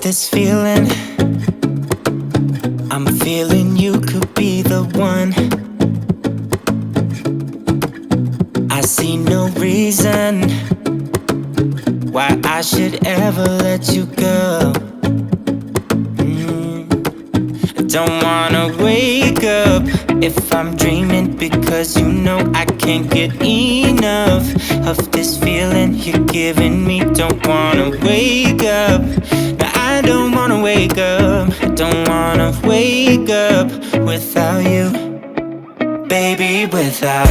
This feeling, I'm feeling you could be the one. I see no reason why I should ever let you go. I don't wanna wake up if I'm dreaming, because you know I can't get enough of this feeling you're giving me. Don't wanna wake up. I don't wanna wake up, I don't wanna wake up without you, baby, without.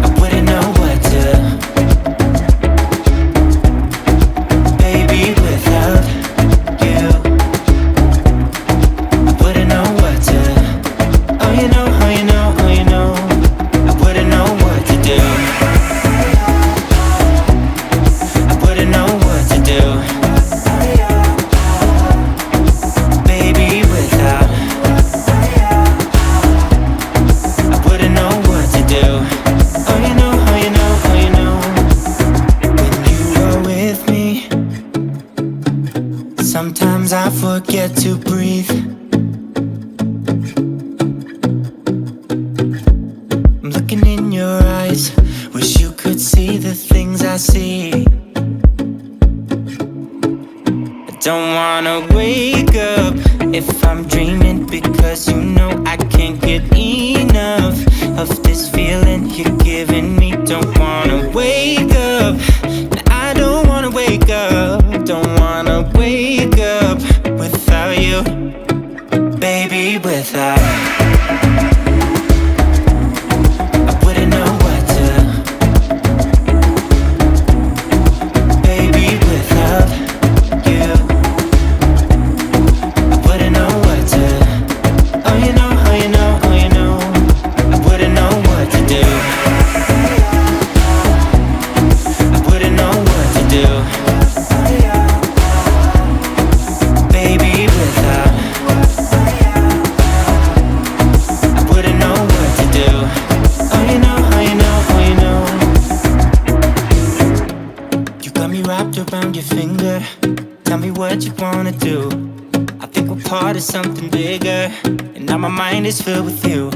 I wouldn't know what to, baby, without you. I wouldn't know what to, oh you know, oh you know, oh you know. I wouldn't know what to do. I wouldn't know what to do, baby, without. I wouldn't know what to do. Oh you know, oh you know, oh you know. When you are with me, sometimes I forget to breathe. I'm looking in your eyes, wish you could see the things I see. Don't wanna wake up if I'm dreaming, because you know I can't get enough of this feeling you're giving me. Don't wanna wake up, I don't wanna wake up. Don't wanna wake up without you, baby, without. I wouldn't know what to, baby, without you. Around your finger, tell me what you wanna do. I think we're part of something bigger, and now my mind is filled with you.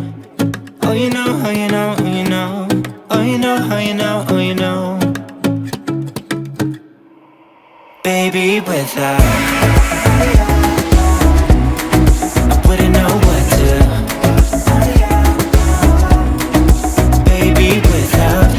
Oh you know, oh you know, oh you know. Oh you know, oh you know, oh you know. Baby, without. I wouldn't know what to, baby, without.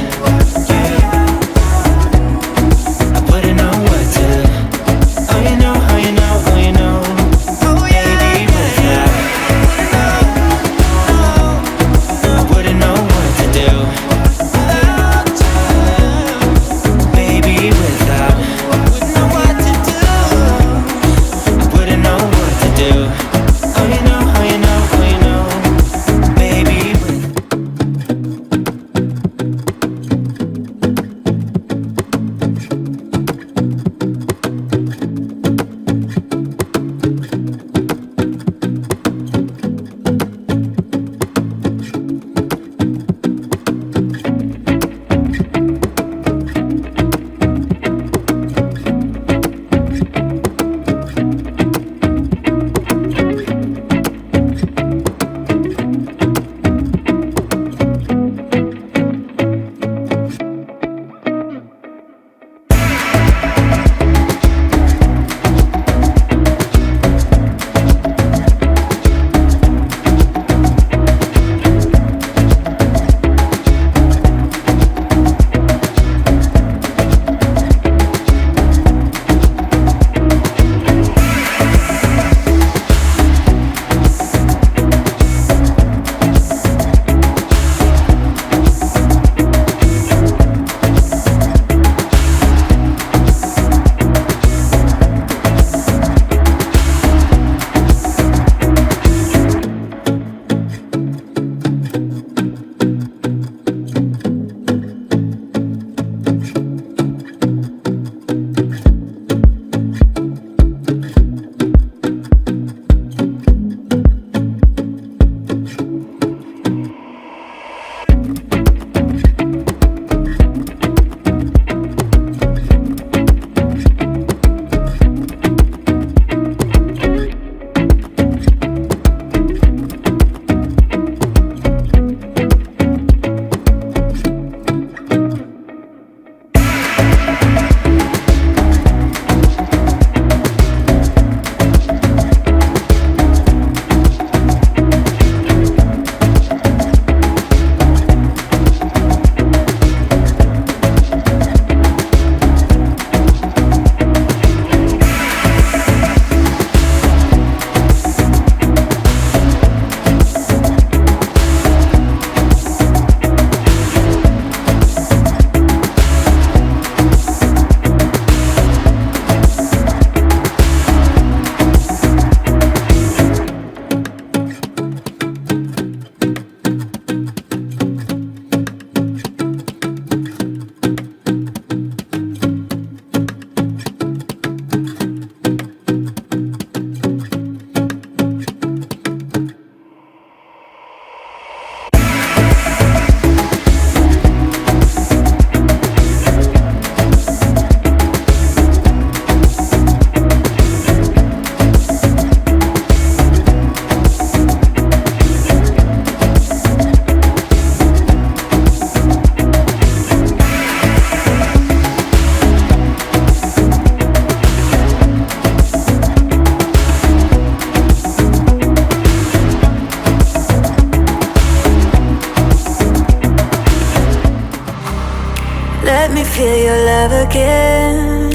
Let me feel your love again.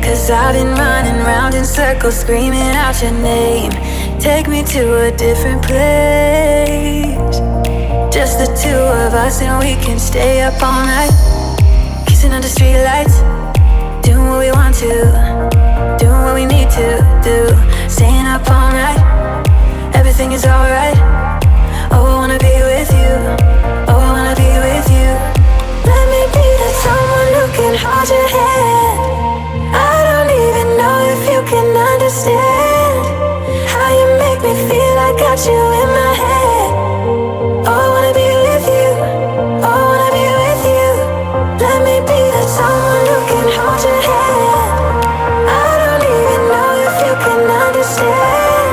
'Cause I've been running round in circles, screaming out your name. Take me to a different place, just the two of us, and we can stay up all night, kissing under streetlights, doing what we want to, doing what we need to do, staying up all night. Everything is alright. Oh, I wanna be with you. Oh, I wanna be with you. Let me be that someone who can hold your hand. I don't even know if you can understand how you make me feel. I got you in my head. Oh, I wanna be with you. Oh, I wanna be with you. Let me be that someone who can hold your hand. I don't even know if you can understand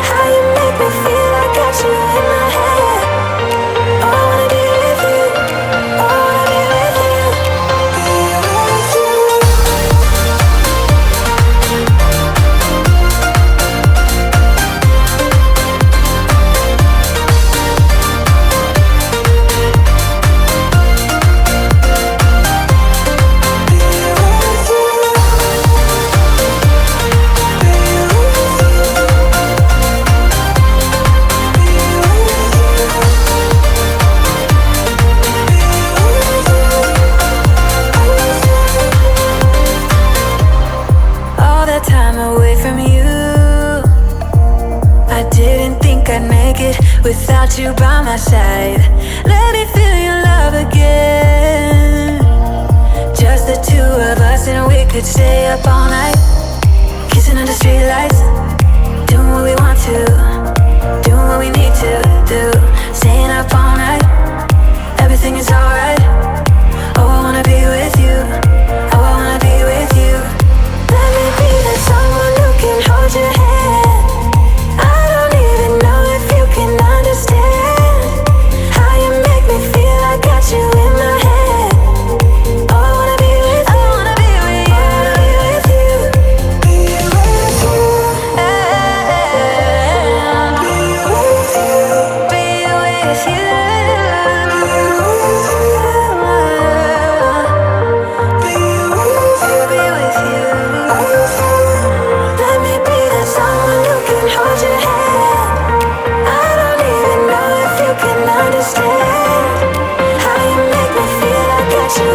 how you make me feel. I got you in my head. Oh, I wanna be with you. Oh, I wanna be with you. Be with you. All that time away from you, I didn't think I'd make it without you by my side. Let me feel your love again, just the two of us, and we could stay up all night, kissing under streetlights, doing what we want to, doing what we need to do, staying up all night. Everything is alright. Oh, I wanna be with you. Oh, I wanna be with you. Let me be that someone who can hold your hand. I don't even know if you can understand how you make me feel. I got you in my head. Oh, I wanna be with you. I wanna be with you. I wanna be with you. Be with you. Be with you. Be with you. Be with you. Let me be that someone who can hold your hand. I don't even know if you can understand how you make me feel. I got you